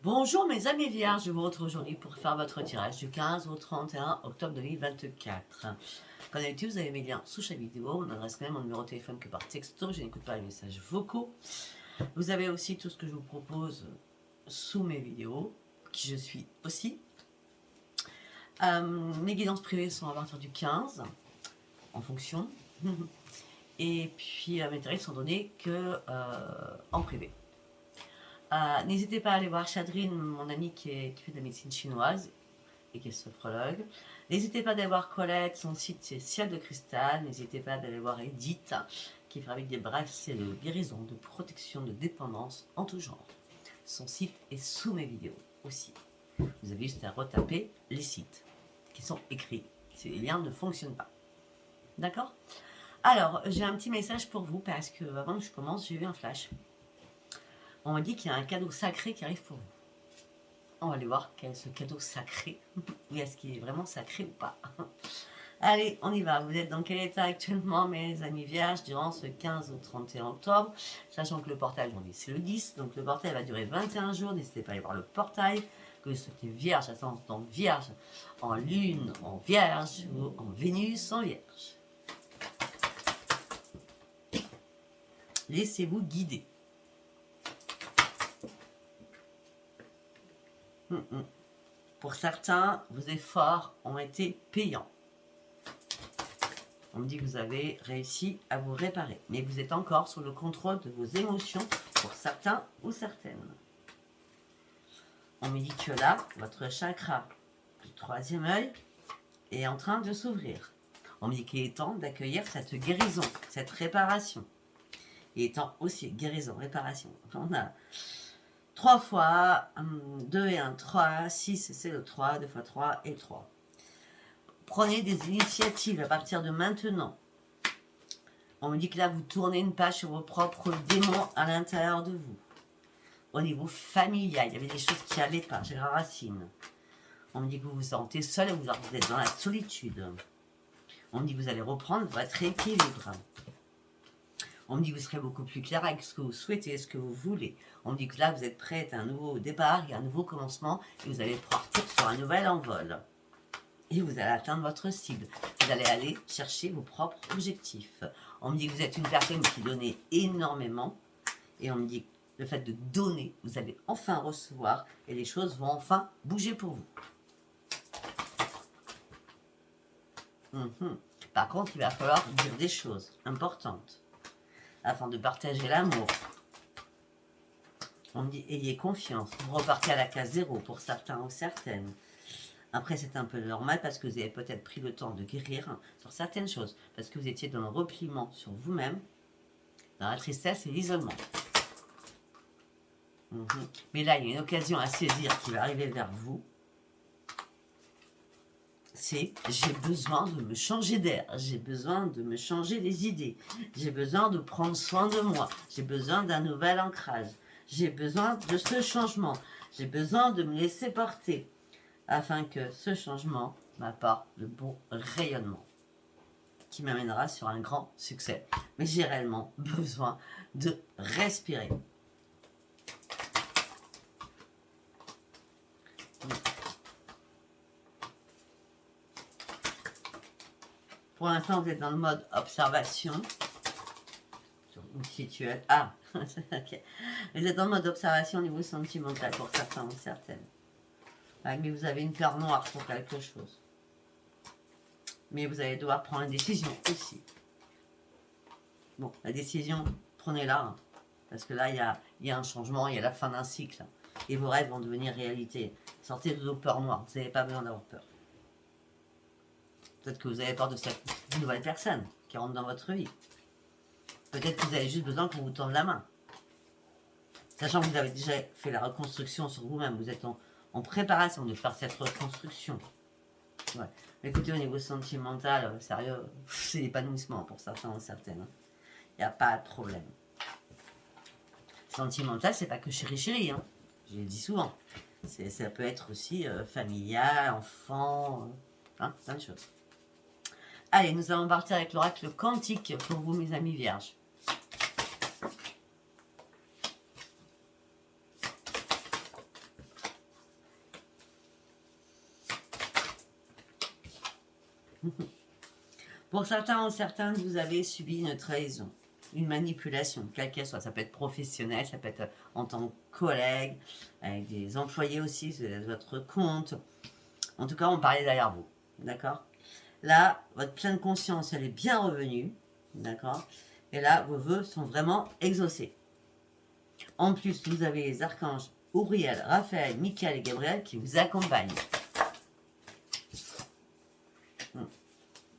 Bonjour mes amis vierges, je vous retrouve aujourd'hui pour faire votre tirage du 15 au 31 octobre 2024. Comme d'habitude, vous avez mes liens sous chaque vidéo, mon adresse mail, mon numéro de téléphone que par texto, je n'écoute pas les messages vocaux. Vous avez aussi tout ce que je vous propose sous mes vidéos, qui je suis aussi. Mes guidances privées sont à partir du 15, en fonction. Et puis mes tarifs sont donnés que en privé. N'hésitez pas à aller voir Chadrine, mon amie qui fait de la médecine chinoise et qui est sophrologue. N'hésitez pas d'aller voir Colette, son site c'est Ciel de Cristal. N'hésitez pas d'aller voir Edith qui fabrique des bracelets de guérison, de protection, de dépendance en tout genre. Son site est sous mes vidéos aussi. Vous avez juste à retaper les sites qui sont écrits. Les liens ne fonctionnent pas. D'accord? Alors, j'ai un petit message pour vous parce que avant que je commence, j'ai eu un flash. On m'a dit qu'il y a un cadeau sacré qui arrive pour vous. On va aller voir quel est ce cadeau sacré. Oui, est-ce qu'il est vraiment sacré ou pas? Allez, on y va. Vous êtes dans quel état actuellement, mes amis vierges, durant ce 15 au 31 octobre? Sachant que le portail, aujourd'hui, c'est le 10. Donc le portail va durer 21 jours. N'hésitez pas à aller voir le portail. Que vous soyez vierge, ascendant vierge, en lune, en vierge, ou en Vénus, en vierge. Laissez-vous guider. Pour certains, vos efforts ont été payants. On me dit que vous avez réussi à vous réparer, mais vous êtes encore sous le contrôle de vos émotions pour certains ou certaines. On me dit que là, votre chakra du troisième œil est en train de s'ouvrir. On me dit qu'il est temps d'accueillir cette guérison, cette réparation. Il est temps aussi, guérison, réparation. On a 3 fois 2 et 1, 3, 6, c'est le 3, 2 fois 3 et 3. Prenez des initiatives à partir de maintenant. On me dit que là, vous tournez une page sur vos propres démons à l'intérieur de vous. Au niveau familial, il y avait des choses qui n'allaient pas, j'ai la racine. On me dit que vous vous sentez seul et vous êtes dans la solitude. On me dit que vous allez reprendre votre équilibre. On me dit que vous serez beaucoup plus clair avec ce que vous souhaitez, ce que vous voulez. On me dit que là, vous êtes prêt à un nouveau départ, il y a un nouveau commencement, et vous allez partir sur un nouvel envol. Et vous allez atteindre votre cible. Vous allez aller chercher vos propres objectifs. On me dit que vous êtes une personne qui donnait énormément. Et on me dit que le fait de donner, vous allez enfin recevoir, et les choses vont enfin bouger pour vous. Par contre, il va falloir dire des choses importantes afin de partager l'amour. On me dit, ayez confiance. Vous repartez à la case 0 pour certains ou certaines. Après, c'est un peu normal parce que vous avez peut-être pris le temps de guérir sur certaines choses. Parce que vous étiez dans le repliement sur vous-même, dans la tristesse et l'isolement. Mais là, il y a une occasion à saisir qui va arriver vers vous. C'est j'ai besoin de me changer d'air, j'ai besoin de me changer les idées, j'ai besoin de prendre soin de moi, j'ai besoin d'un nouvel ancrage, j'ai besoin de ce changement, j'ai besoin de me laisser porter afin que ce changement m'apporte le bon rayonnement qui m'amènera sur un grand succès. Mais j'ai réellement besoin de respirer. Pour l'instant, vous êtes dans le mode observation. Ok. Vous êtes dans le mode observation au niveau sentimental pour certains ou certaines. Ouais, mais vous avez une peur noire pour quelque chose. Mais vous allez devoir prendre une décision aussi. Bon, la décision, prenez-la. Hein, parce que là, il y a un changement, il y a la fin d'un cycle. Et vos rêves vont devenir réalité. Sortez de vos peurs noires. Vous n'avez pas besoin d'avoir peur. Peut-être que vous avez peur de cette nouvelle personne qui rentre dans votre vie. Peut-être que vous avez juste besoin qu'on vous tende la main. Sachant que vous avez déjà fait la reconstruction sur vous-même. Vous êtes en préparation de faire cette reconstruction. Ouais. Écoutez, au niveau sentimental, sérieux, c'est l'épanouissement pour certains ou certaines. Il n'y a pas de problème. Sentimental, c'est pas que chéri, hein. Je le dis souvent. Ça peut être aussi familial, enfant, plein de choses. Allez, nous allons partir avec l'oracle quantique pour vous, mes amis vierges. Pour certains ou certaines, vous avez subi une trahison, une manipulation, quelle qu'elle soit. Ça peut être professionnel, ça peut être en tant que collègue, avec des employés aussi, c'est votre compte. En tout cas, on parlait derrière vous, d'accord? Là, votre pleine conscience, elle est bien revenue, d'accord? Et là, vos vœux sont vraiment exaucés. En plus, vous avez les archanges Uriel, Raphaël, Michael et Gabriel qui vous accompagnent.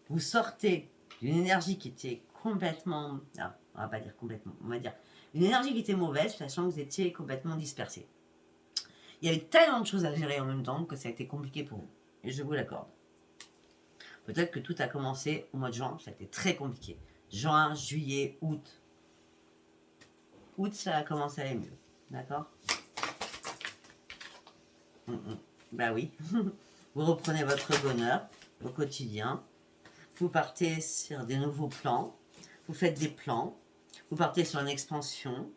Vous sortez d'une énergie qui était complètement... Ah, on va pas dire complètement, on va dire une énergie qui était mauvaise, sachant que vous étiez complètement dispersé. Il y avait tellement de choses à gérer en même temps que ça a été compliqué pour vous. Et je vous l'accorde. Peut-être que tout a commencé au mois de juin, ça a été très compliqué. Juin, juillet, août. Août, ça a commencé à aller mieux. D'accord. Bah oui. Vous reprenez votre bonheur au quotidien. Vous partez sur des nouveaux plans. Vous faites des plans. Vous partez sur une expansion.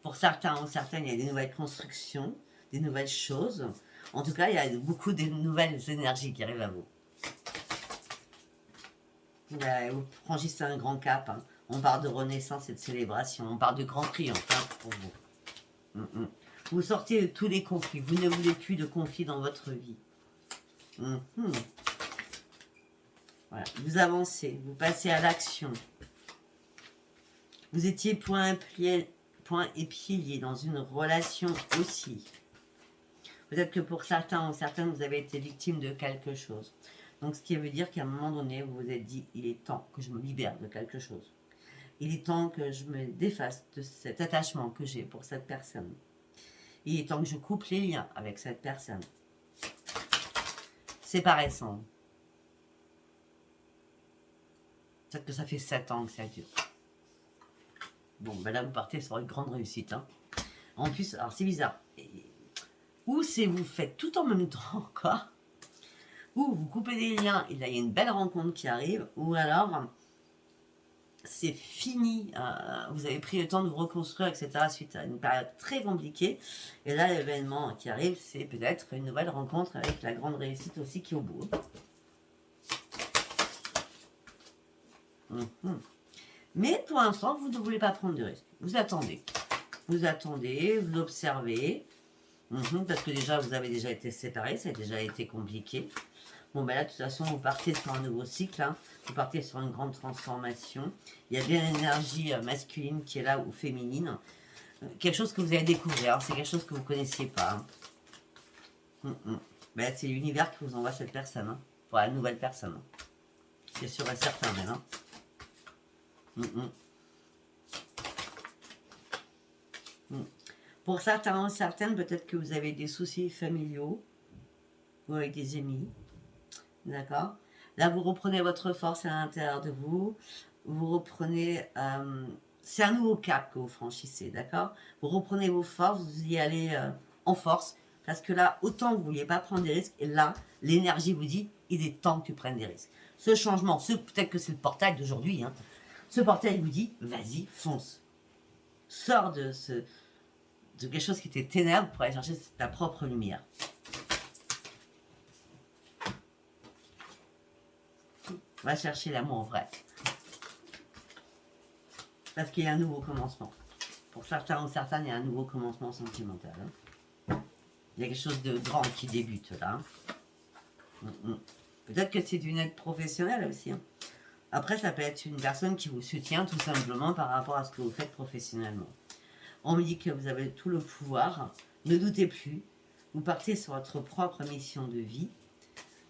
Pour certains ou certaines, il y a des nouvelles constructions, des nouvelles choses. En tout cas, il y a beaucoup de nouvelles énergies qui arrivent à vous. Vous franchissez un grand cap. Hein. On parle de renaissance et de célébration. On parle de grand triomphe hein, pour vous. Vous sortez de tous les conflits. Vous ne voulez plus de conflits dans votre vie. Voilà. Vous avancez. Vous passez à l'action. Vous étiez point et pilier dans une relation aussi. Peut-être que pour certains ou certaines, vous avez été victime de quelque chose. Donc, ce qui veut dire qu'à un moment donné, vous vous êtes dit, il est temps que je me libère de quelque chose. Il est temps que je me défasse de cet attachement que j'ai pour cette personne. Il est temps que je coupe les liens avec cette personne. Séparation. Peut-être que ça fait 7 ans que ça dure. Bon, ben là, vous partez sur une grande réussite. Hein. En plus, alors c'est bizarre. Ou c'est vous faites tout en même temps, quoi. Ou vous coupez des liens et là, il y a une belle rencontre qui arrive. Ou alors, c'est fini. Vous avez pris le temps de vous reconstruire, etc. suite à une période très compliquée. Et là, l'événement qui arrive, c'est peut-être une nouvelle rencontre avec la grande réussite aussi qui est au bout. Mais pour l'instant, vous ne voulez pas prendre de risque. Vous attendez. Vous attendez, vous observez. Parce que déjà, vous avez déjà été séparés, ça a déjà été compliqué. Bon, ben là, de toute façon, vous partez sur un nouveau cycle. Hein. Vous partez sur une grande transformation. Il y a bien l'énergie masculine qui est là, ou féminine. Quelque chose que vous allez découvrir. C'est quelque chose que vous ne connaissiez pas. Hein. Ben, c'est l'univers qui vous envoie cette personne. Hein, pour la nouvelle personne. C'est sûr et certain, même. Hein. Pour certains ou certaines, peut-être que vous avez des soucis familiaux ou avec des amis. D'accord. Là, vous reprenez votre force à l'intérieur de vous. Vous reprenez... c'est un nouveau cap que vous franchissez, d'accord. Vous reprenez vos forces, vous y allez en force. Parce que là, autant vous ne vouliez pas prendre des risques, et là, l'énergie vous dit, il est temps que tu prennes des risques. Ce changement, peut-être que c'est le portail d'aujourd'hui, hein, ce portail vous dit, vas-y, fonce. Sors de quelque chose qui était ténèbres pour aller chercher ta propre lumière. Va chercher l'amour vrai. Parce qu'il y a un nouveau commencement. Pour certains ou certaines, il y a un nouveau commencement sentimental. Hein. Il y a quelque chose de grand qui débute là. Peut-être que c'est une aide professionnelle aussi. Hein. Après, ça peut être une personne qui vous soutient tout simplement par rapport à ce que vous faites professionnellement. On me dit que vous avez tout le pouvoir. Ne doutez plus. Vous partez sur votre propre mission de vie.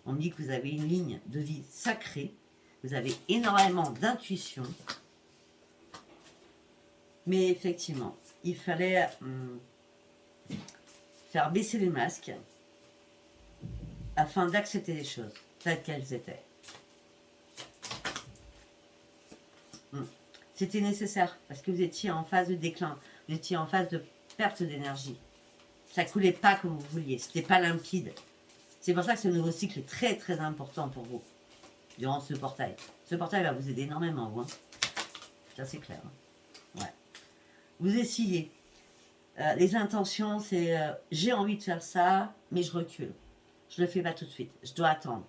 On me dit que vous avez une ligne de vie sacrée. Vous avez énormément d'intuition. Mais effectivement, il fallait faire baisser les masques afin d'accepter les choses telles qu'elles étaient. C'était nécessaire parce que vous étiez en phase de déclin. Vous étiez en phase de perte d'énergie. Ça coulait pas comme vous vouliez. C'était pas limpide. C'est pour ça que ce nouveau cycle est très très important pour vous. Durant ce portail. Ce portail va vous aider énormément, vous. Hein. Ça c'est clair. Hein. Ouais. Vous essayez. Les intentions, c'est j'ai envie de faire ça, mais je recule. Je le fais pas tout de suite. Je dois attendre.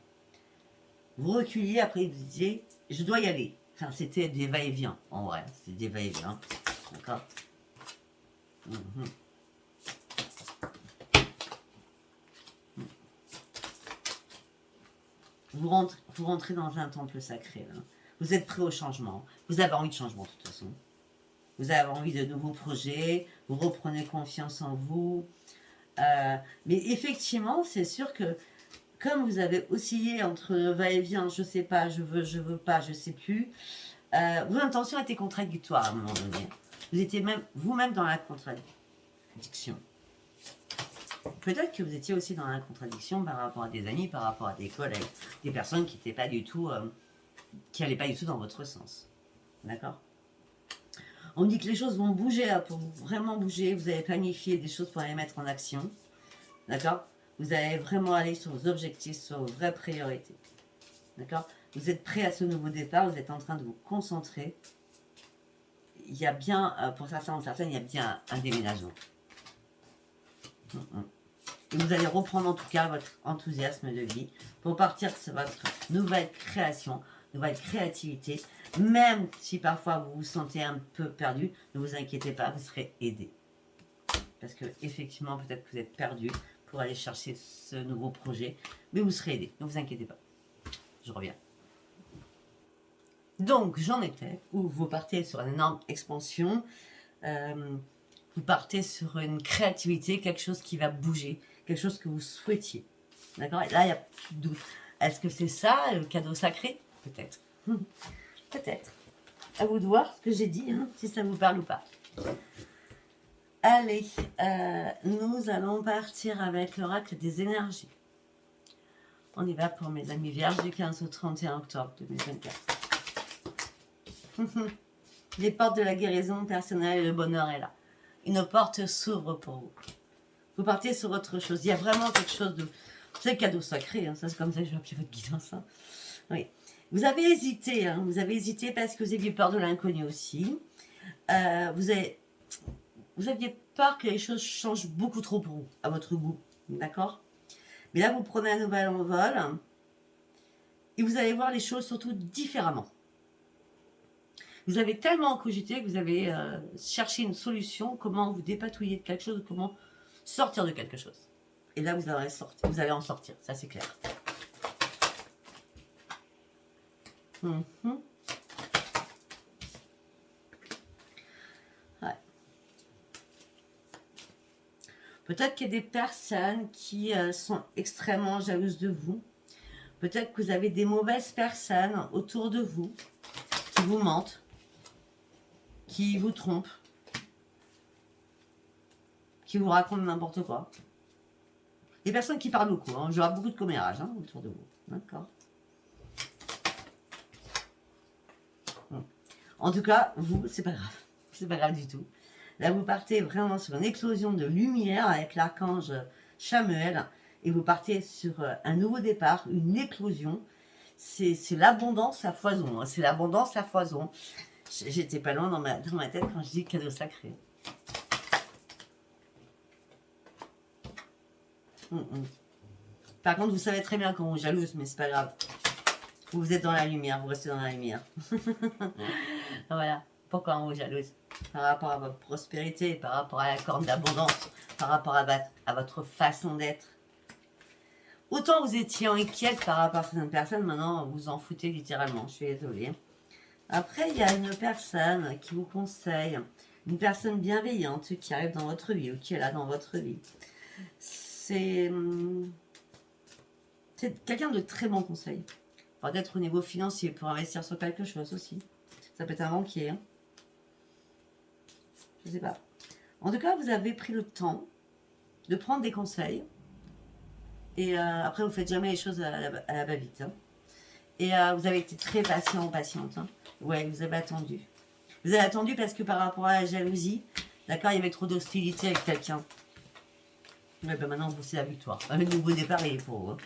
vous reculiez, après vous disiez, je dois y aller. Enfin, c'était des va-et-vient, en vrai, c'était des va-et-vient, d'accord. Vous rentrez dans un temple sacré, là. Vous êtes prêt au changement, vous avez envie de changement de toute façon. Vous avez envie de nouveaux projets, vous reprenez confiance en vous. Mais effectivement, c'est sûr que comme vous avez oscillé entre va-et-vient, je sais pas, je veux pas, je sais plus, vos intentions étaient contradictoires à un moment donné. Vous étiez même vous-même dans la contradiction. Peut-être que vous étiez aussi dans la contradiction par rapport à des amis, par rapport à des collègues, des personnes qui n'étaient pas du tout, qui n'allaient pas du tout dans votre sens. D'accord? On me dit que les choses vont bouger là, pour vraiment bouger. Vous avez planifié des choses pour les mettre en action. D'accord? Vous allez vraiment aller sur vos objectifs, sur vos vraies priorités. D'accord? Vous êtes prêt à ce nouveau départ, vous êtes en train de vous concentrer. Il y a bien, pour certains ou certaines, il y a bien un déménagement. Et vous allez reprendre en tout cas votre enthousiasme de vie pour partir sur votre nouvelle création, nouvelle créativité. Même si parfois vous vous sentez un peu perdu, ne vous inquiétez pas, vous serez aidé. Parce que effectivement, peut-être que vous êtes perdu pour aller chercher ce nouveau projet, mais vous serez aidé, ne vous inquiétez pas. Je reviens. Donc, j'en étais où vous partez sur une énorme expansion, vous partez sur une créativité, quelque chose qui va bouger, quelque chose que vous souhaitiez. D'accord? Et là, il n'y a plus de doute. Est-ce que c'est ça, le cadeau sacré? Peut-être. Peut-être. À vous de voir ce que j'ai dit, hein, si ça vous parle ou pas. Allez, nous allons partir avec l'oracle des énergies. On y va pour mes amis vierges du 15 au 31 octobre 2024. Les portes de la guérison personnelle et le bonheur est là. Une porte s'ouvre pour vous. Vous partez sur autre chose. Il y a vraiment quelque chose de... C'est le cadeau sacré, hein, ça c'est comme ça que je vais appeler votre guidance. Hein. Oui. Vous avez hésité, hein, vous avez hésité parce que vous aviez peur de l'inconnu aussi. Vous aviez peur que les choses changent beaucoup trop pour vous, à votre goût. D'accord? Mais là, vous prenez un nouvel envol et vous allez voir les choses surtout différemment. Vous avez tellement cogité que vous avez cherché une solution, comment vous dépatouiller de quelque chose, comment sortir de quelque chose. Et là, vous allez en sortir, ça c'est clair. Ouais. Peut-être qu'il y a des personnes qui sont extrêmement jalouses de vous. Peut-être que vous avez des mauvaises personnes autour de vous qui vous mentent, qui vous trompent, qui vous racontent n'importe quoi. Des personnes qui parlent beaucoup. Hein. Je vois beaucoup de commérages autour de vous. D'accord. En tout cas, vous, c'est pas grave. C'est pas grave du tout. Là, vous partez vraiment sur une explosion de lumière avec l'archange Chamuel. Et vous partez sur un nouveau départ, une éclosion. C'est l'abondance à foison. C'est l'abondance à foison. J'étais pas loin dans ma tête quand je dis cadeau sacré. Par contre, vous savez très bien quand on est jalouse, mais c'est pas grave. Vous êtes dans la lumière, vous restez dans la lumière. Voilà. Pourquoi on vous jalouse? Par rapport à votre prospérité, par rapport à la corne d'abondance, par rapport à votre façon d'être. Autant vous étiez inquiète par rapport à certaines personnes, maintenant vous en foutez littéralement, je suis désolée. Après, il y a une personne qui vous conseille, une personne bienveillante qui arrive dans votre vie ou qui est là dans votre vie. C'est quelqu'un de très bon conseil. Peut-être au niveau financier, pour investir sur quelque chose aussi. Ça peut être un banquier. Hein. Je sais pas. En tout cas, vous avez pris le temps de prendre des conseils. Et après, vous faites jamais les choses à la va-vite. Hein. Et vous avez été très patient ou patiente. Hein. Ouais, vous avez attendu. Vous avez attendu parce que par rapport à la jalousie, d'accord, il y avait trop d'hostilité avec quelqu'un. Ouais, ben maintenant, c'est la victoire. Le nouveau départ est pour vous.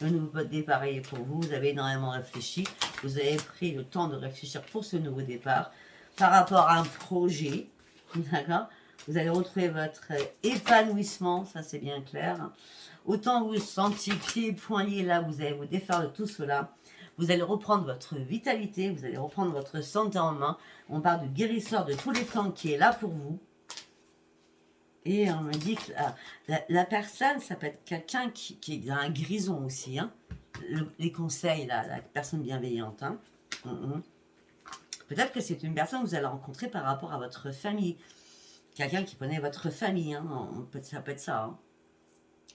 Le nouveau départ est pour vous. Vous avez énormément réfléchi. Vous avez pris le temps de réfléchir pour ce nouveau départ par rapport à un projet. D'accord? Vous allez retrouver votre épanouissement, ça c'est bien clair. Autant vous sentiez pieds et poings liés là, vous allez vous défaire de tout cela Vous allez reprendre votre vitalité, vous allez reprendre votre santé en main. On parle de guérisseur de tous les temps qui est là pour vous. Et on me dit que la personne, ça peut être quelqu'un qui a un grison aussi. Hein. Les conseils, la personne bienveillante. Hein. Peut-être que c'est une personne que vous allez rencontrer par rapport à votre famille. Quelqu'un qui connaît votre famille. Hein. Ça peut être ça. Hein.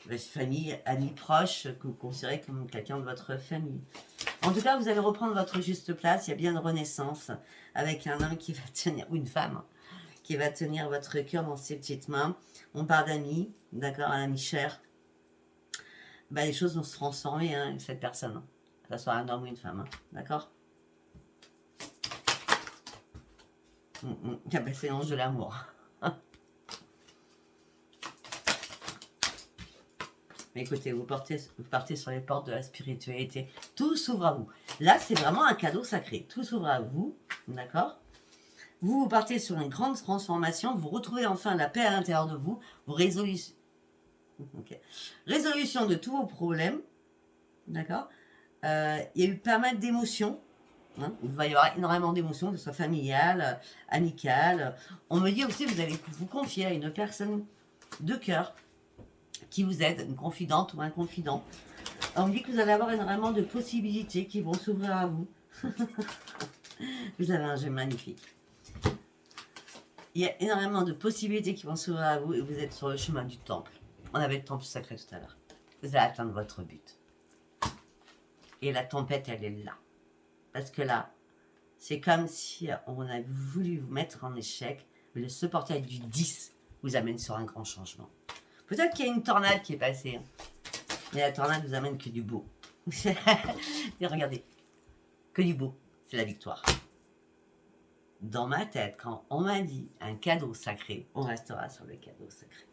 Votre famille, amis proches, que vous considérez comme quelqu'un de votre famille. En tout cas, vous allez reprendre votre juste place. Il y a bien une renaissance avec un homme qui va tenir, ou une femme, qui va tenir votre cœur dans ses petites mains. On parle d'amis, d'accord, un ami cher. Bah, les choses vont se transformer hein, avec cette personne. Hein. Que ce soit un homme ou une femme, hein, d'accord. C'est l'ange de l'amour. Mais écoutez, vous partez sur les portes de la spiritualité. Tout s'ouvre à vous. Là, c'est vraiment un cadeau sacré. Tout s'ouvre à vous, d'accord. Vous partez sur une grande transformation, vous retrouvez enfin la paix à l'intérieur de vous, résolution de tous vos problèmes, d'accord. Il y a eu pas mal d'émotions, hein. Il va y avoir énormément d'émotions, que ce soit familiales, amicales. On me dit aussi que vous allez vous confier à une personne de cœur qui vous aide, une confidente ou un confident. On me dit que vous allez avoir énormément de possibilités qui vont s'ouvrir à vous. Vous avez un jeu magnifique. Il y a énormément de possibilités qui vont s'ouvrir à vous et vous êtes sur le chemin du temple. On avait le temple sacré tout à l'heure. Vous allez atteindre votre but. Et la tempête, elle est là. Parce que là, c'est comme si on a voulu vous mettre en échec, mais ce portail du 10 vous amène sur un grand changement. Peut-être qu'il y a une tornade qui est passée. Hein. Mais la tornade vous amène que du beau. Et regardez, que du beau, c'est la victoire. Dans ma tête, quand on m'a dit un cadeau sacré, on restera sur le cadeau sacré.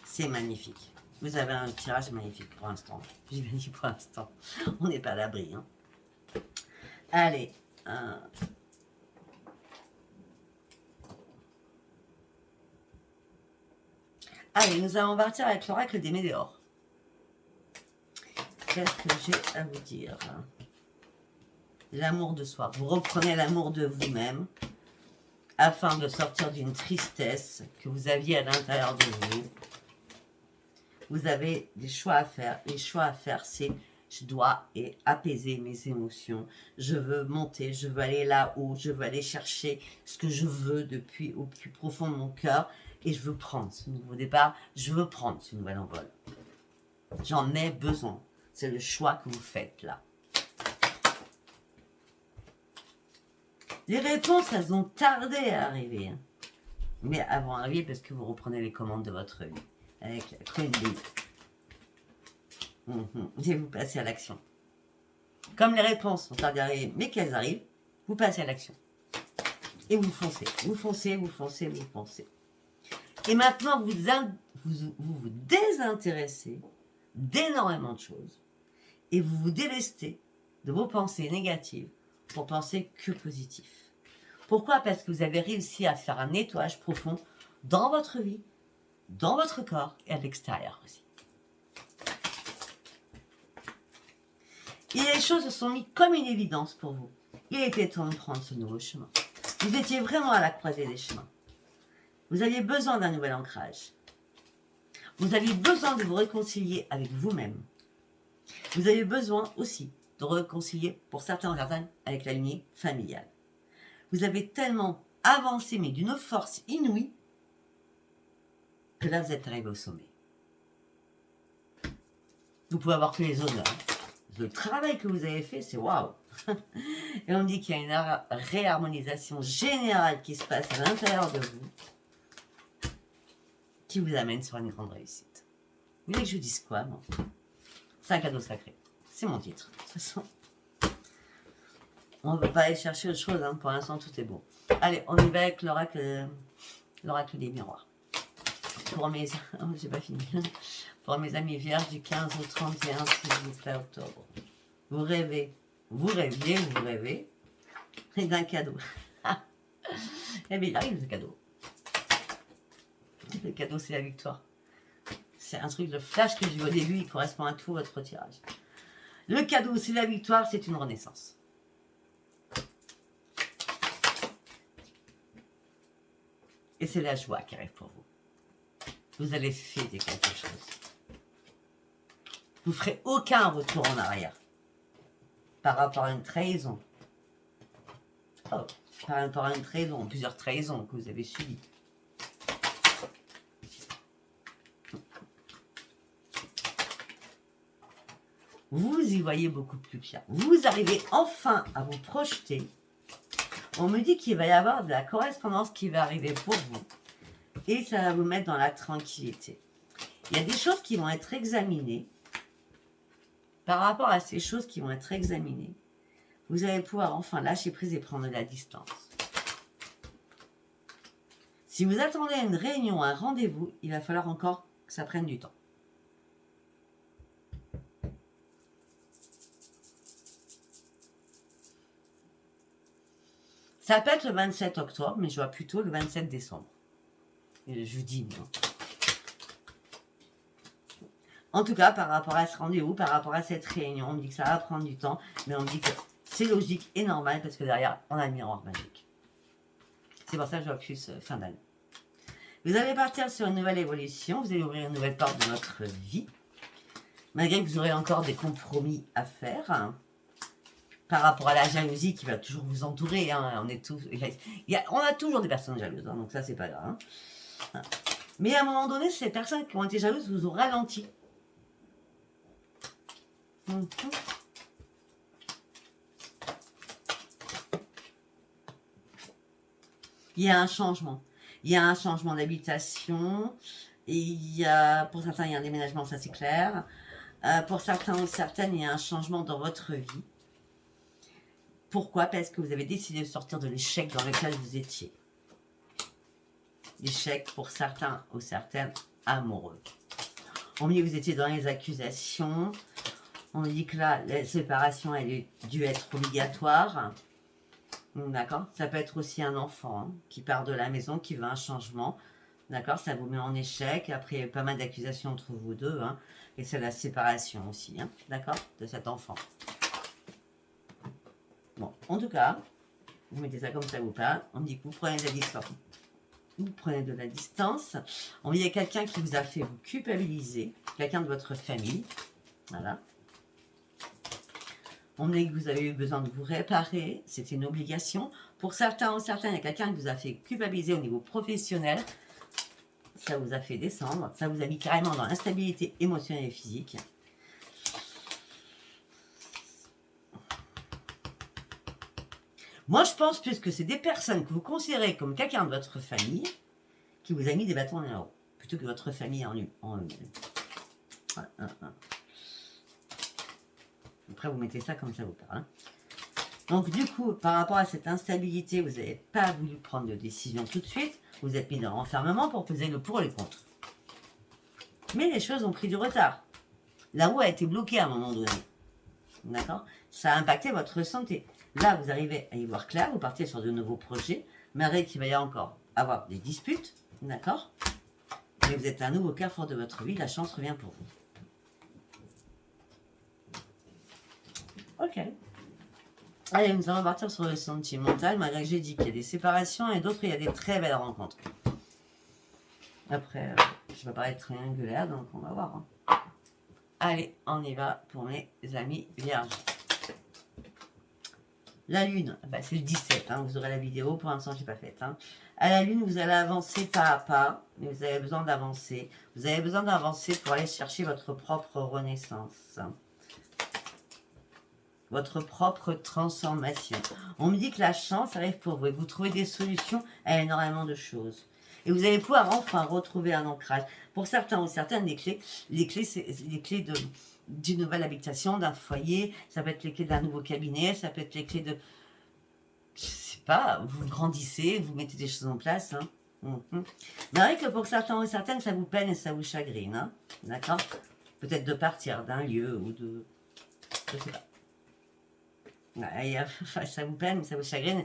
C'est magnifique. Vous avez un tirage magnifique pour l'instant. J'ai bien dit pour l'instant. On n'est pas à l'abri. Hein. Allez. Allez, nous allons partir avec l'oracle des météores. Qu'est-ce que j'ai à vous dire? L'amour de soi. Vous reprenez l'amour de vous-même afin de sortir d'une tristesse que vous aviez à l'intérieur de vous. Vous avez des choix à faire. Les choix à faire, c'est je dois apaiser mes émotions. Je veux monter, je veux aller là-haut, je veux aller chercher ce que je veux depuis au plus profond de mon cœur et je veux prendre ce nouveau départ. Je veux prendre ce nouvel envol. J'en ai besoin. C'est le choix que vous faites là. Les réponses, elles ont tardé à arriver. Hein. Mais elles vont arriver parce que vous reprenez les commandes de votre vie. Avec la Queen Bee. Et vous passez à l'action. Comme les réponses sont tardées à arriver, mais qu'elles arrivent, vous passez à l'action. Et vous foncez. Vous foncez, vous foncez, vous foncez. Et maintenant, vous vous désintéressez d'énormément de choses. Et vous vous délestez de vos pensées négatives pour penser que positif. Pourquoi? Parce que vous avez réussi à faire un nettoyage profond dans votre vie, dans votre corps et à l'extérieur aussi. Et les choses se sont mises comme une évidence pour vous. Il était temps de prendre ce nouveau chemin. Vous étiez vraiment à la croisée des chemins. Vous aviez besoin d'un nouvel ancrage. Vous aviez besoin de vous réconcilier avec vous-même. Vous avez besoin aussi de réconcilier, pour certains avec la lignée familiale. Vous avez tellement avancé, mais d'une force inouïe, que là, vous êtes arrivé au sommet. Vous pouvez avoir que les honneurs. Le travail que vous avez fait, c'est waouh. Et on dit qu'il y a une réharmonisation générale qui se passe à l'intérieur de vous, qui vous amène sur une grande réussite. Vous voulez que je dise quoi, moi? C'est un cadeau sacré. C'est mon titre. De toute façon, on ne va pas aller chercher autre chose. Hein. Pour l'instant, tout est beau. Allez, on y va avec l'oracle des miroirs. Pour mes... Oh, j'ai pas fini. Pour mes amis vierges du 15 au 31, s'il vous plaît, octobre. Vous rêvez. Vous rêviez, vous rêvez. Et d'un cadeau. Eh bien, il arrive, le cadeau. Le cadeau, c'est la victoire. C'est un truc de flash que j'ai eu au début, il correspond à tout votre tirage. Le cadeau, c'est la victoire, c'est une renaissance. Et c'est la joie qui arrive pour vous. Vous allez fêter quelque chose. Vous ne ferez aucun retour en arrière par rapport à une trahison. Oh, par rapport à une trahison, plusieurs trahisons que vous avez subies. Vous y voyez beaucoup plus clair. Vous arrivez enfin à vous projeter. On me dit qu'il va y avoir de la correspondance qui va arriver pour vous. Et ça va vous mettre dans la tranquillité. Il y a des choses qui vont être examinées. Par rapport à ces choses qui vont être examinées, vous allez pouvoir enfin lâcher prise et prendre de la distance. Si vous attendez une réunion, un rendez-vous, il va falloir encore que ça prenne du temps. Ça peut être le 27 octobre, mais je vois plutôt le 27 décembre. Et je vous dis, moi. En tout cas, par rapport à ce rendez-vous, par rapport à cette réunion, on me dit que ça va prendre du temps, mais on me dit que c'est logique et normal parce que derrière, on a le miroir magique. C'est pour ça que je vois plus fin d'année. Vous allez partir sur une nouvelle évolution, vous allez ouvrir une nouvelle porte de votre vie, malgré que vous aurez encore des compromis à faire. Par rapport à la jalousie qui va toujours vous entourer, hein, on est tous, on a toujours des personnes jalouses, hein, donc ça c'est pas grave. Hein. Mais à un moment donné, ces personnes qui ont été jalouses vous ont ralenti. Il y a un changement. Il y a un changement d'habitation. Et il y a, pour certains, il y a un déménagement, ça c'est clair. Pour certains ou certaines, il y a un changement dans votre vie. Pourquoi? Parce que vous avez décidé de sortir de l'échec dans lequel vous étiez. L'échec pour certains ou certaines amoureux. On me dit que vous étiez dans les accusations. On me dit que là, la séparation, elle est due être obligatoire. D'accord? Ça peut être aussi un enfant hein, qui part de la maison, qui veut un changement. D'accord? Ça vous met en échec. Après, il y a pas mal d'accusations entre vous deux. Hein, et c'est la séparation aussi. Hein, d'accord? De cet enfant. Bon, en tout cas, vous mettez ça comme ça vous parle. On me dit que vous prenez de la distance. Vous prenez de la distance. On me dit qu'il y a quelqu'un qui vous a fait vous culpabiliser. Quelqu'un de votre famille. Voilà. On me dit que vous avez eu besoin de vous réparer. C'était une obligation. Pour certains ou certaines, il y a quelqu'un qui vous a fait culpabiliser au niveau professionnel. Ça vous a fait descendre. Ça vous a mis carrément dans l'instabilité émotionnelle et physique. Moi, je pense plus que c'est des personnes que vous considérez comme quelqu'un de votre famille qui vous a mis des bâtons dans les roues, plutôt que votre famille en eux-mêmes. Après, vous mettez ça comme ça vous parle. Hein. Donc, du coup, par rapport à cette instabilité, vous n'avez pas voulu prendre de décision tout de suite. Vous êtes mis dans l'enfermement pour peser le pour et le contre. Mais les choses ont pris du retard. La roue a été bloquée à un moment donné. D'accord? Ça a impacté votre santé. Là, vous arrivez à y voir clair, vous partez sur de nouveaux projets, malgré qu'il va y encore avoir des disputes, d'accord? Mais vous êtes à un nouveau carrefour de votre vie, la chance revient pour vous. Ok. Allez, nous allons partir sur le sentimental, malgré que j'ai dit qu'il y a des séparations et d'autres, il y a des très belles rencontres. Après, je vais paraître triangulaire, donc on va voir. Hein. Allez, on y va pour mes amis vierges. La lune, bah c'est le 17, hein, vous aurez la vidéo, pour l'instant je n'ai pas faite. Hein. À la lune, vous allez avancer pas à pas, mais vous avez besoin d'avancer. Vous avez besoin d'avancer pour aller chercher votre propre renaissance. Votre propre transformation. On me dit que la chance arrive pour vous et que vous trouvez des solutions à énormément de choses. Et vous allez pouvoir enfin retrouver un ancrage. Pour certains ou certaines, les clés, c'est les clés d'une nouvelle habitation, d'un foyer, ça peut être les clés d'un nouveau cabinet, ça peut être les clés de... Je sais pas, vous grandissez, vous mettez des choses en place. Hein. Mais vrai que pour certains ou certaines, ça vous peine et ça vous chagrine. Hein. D'accord? Peut-être de partir d'un lieu ou de... Je sais pas. Ça vous peine, ça vous chagrine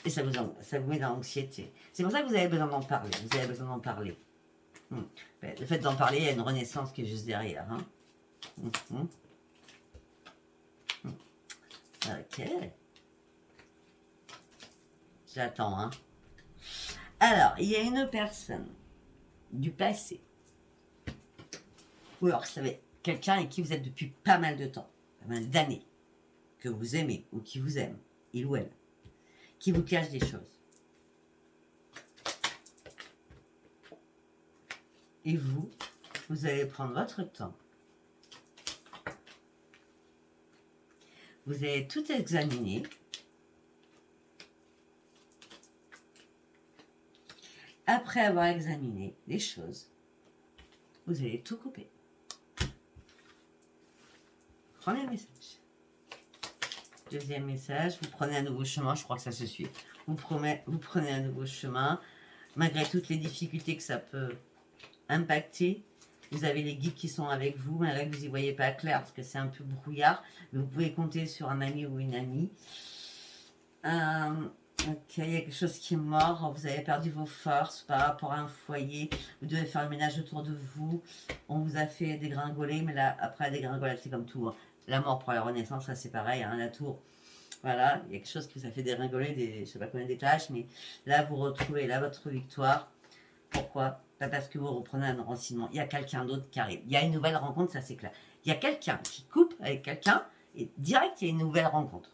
et ça vous met dans l'anxiété. C'est pour ça que vous avez besoin d'en parler. Vous avez besoin d'en parler. Le fait d'en parler, il y a une renaissance qui est juste derrière. Hein. Ok. J'attends, hein. Alors, il y a une personne du passé. Ou alors, vous savez, quelqu'un avec qui vous êtes depuis pas mal de temps, pas mal d'années, que vous aimez ou qui vous aime, il ou elle, qui vous cache des choses. Et vous, vous allez prendre votre temps. Vous allez tout examiner. Après avoir examiné les choses, vous allez tout couper. Premier message. Deuxième message, vous prenez un nouveau chemin, je crois que ça se suit. Vous prenez un nouveau chemin, malgré toutes les difficultés que ça peut impacter. Vous avez les guides qui sont avec vous, malgré que vous n'y voyez pas clair, parce que c'est un peu brouillard. Mais vous pouvez compter sur un ami ou une amie. Ok, il y a quelque chose qui est mort. Vous avez perdu vos forces par rapport à un foyer. Vous devez faire le ménage autour de vous. On vous a fait dégringoler, mais là, après la dégringolade, c'est comme tout. La mort pour la renaissance, ça c'est pareil. Hein, la tour, voilà, il y a quelque chose qui vous a fait dégringoler, je ne sais pas combien d'étages, mais là, vous retrouvez là votre victoire. Pourquoi? Pas parce que vous reprenez un renseignement. Il y a quelqu'un d'autre qui arrive. Il y a une nouvelle rencontre, ça c'est clair. Il y a quelqu'un qui coupe avec quelqu'un et direct, il y a une nouvelle rencontre.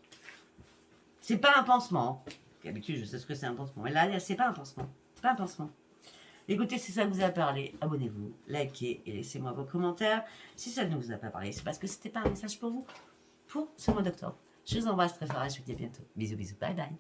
C'est pas un pansement. D'habitude, je sais ce que c'est un pansement. Mais là, c'est pas un pansement. C'est pas un pansement. Écoutez, si ça vous a parlé, abonnez-vous, likez et laissez-moi vos commentaires. Si ça ne vous a pas parlé, c'est parce que c'était pas un message pour vous pour ce mois d'octobre. Je vous embrasse très fort et je vous dis à bientôt. Bisous, bisous, bye bye.